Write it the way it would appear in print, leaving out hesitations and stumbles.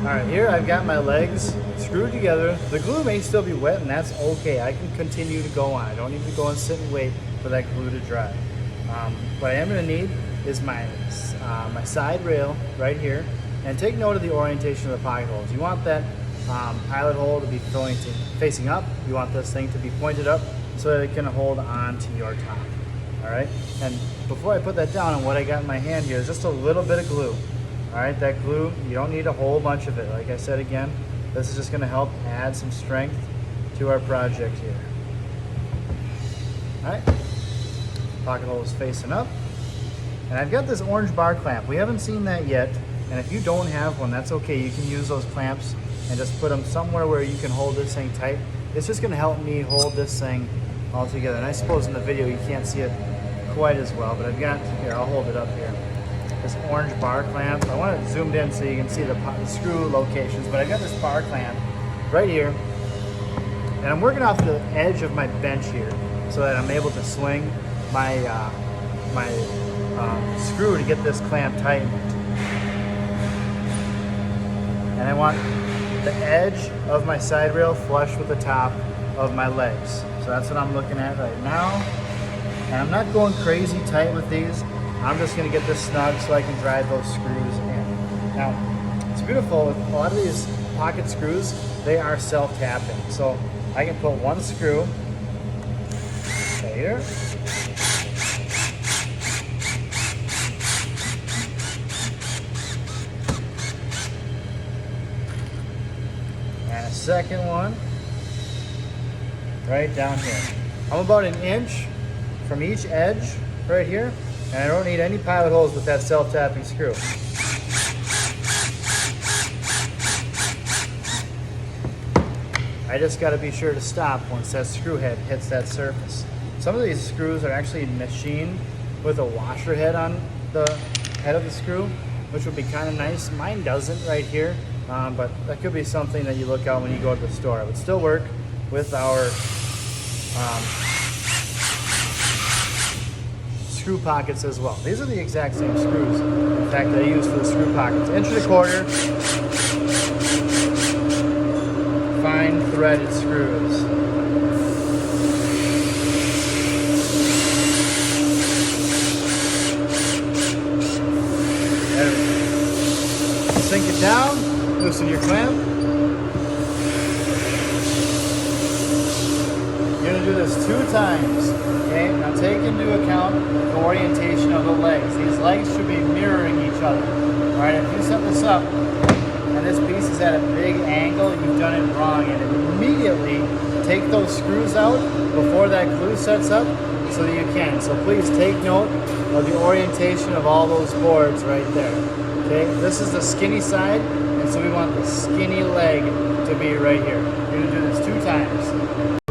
Alright, here I've got my legs screwed together. The glue may still be wet, and that's okay. I can continue to go on. I don't need to go and sit and wait for that glue to dry. What I am going to need is my side rail right here. And take note of the orientation of the pocket holes. You want that pilot hole to be facing up. You want this thing to be pointed up so that it can hold on to your top. Alright, and before I put that down, and what I got in my hand here is just a little bit of glue. Alright, that glue, you don't need a whole bunch of it. Like I said again, this is just going to help add some strength to our project here. Alright, pocket hole is facing up. And I've got this orange bar clamp. We haven't seen that yet, and if you don't have one, that's okay. You can use those clamps and just put them somewhere where you can hold this thing tight. It's just going to help me hold this thing all together. And I suppose in the video you can't see it quite as well, but I've got, here, I'll hold it up here. This orange bar clamp. I want it zoomed in so you can see the screw locations, but I've got this bar clamp right here, and I'm working off the edge of my bench here so that I'm able to swing my screw to get this clamp tightened. And I want the edge of my side rail flush with the top of my legs. So that's what I'm looking at right now. And I'm not going crazy tight with these. I'm just going to get this snug so I can drive those screws in. Now, it's beautiful. With a lot of these pocket screws, they are self-tapping. So I can put one screw right here. And a second one right down here. I'm about an inch from each edge right here, and I don't need any pilot holes with that self-tapping screw. I just got to be sure to stop once that screw head hits that surface. Some of these screws are actually machined with a washer head on the head of the screw, which would be kind of nice. Mine doesn't right here, but that could be something that you look out when you go to the store. It would still work with our screw pockets as well. These are the exact same screws, in fact, that I use for the screw pockets. 1.25 inch fine threaded screws. There we go. Sink it down, loosen your clamp. You're going to do this 2 times, okay? Now take into account the orientation of the legs. These legs should be mirroring each other. All right, if you set this up and this piece is at a big angle, you've done it wrong, and immediately take those screws out before that glue sets up so that you can. So please take note of the orientation of all those boards right there, okay? This is the skinny side, and so we want the skinny leg to be right here. You're going to do this 2 times.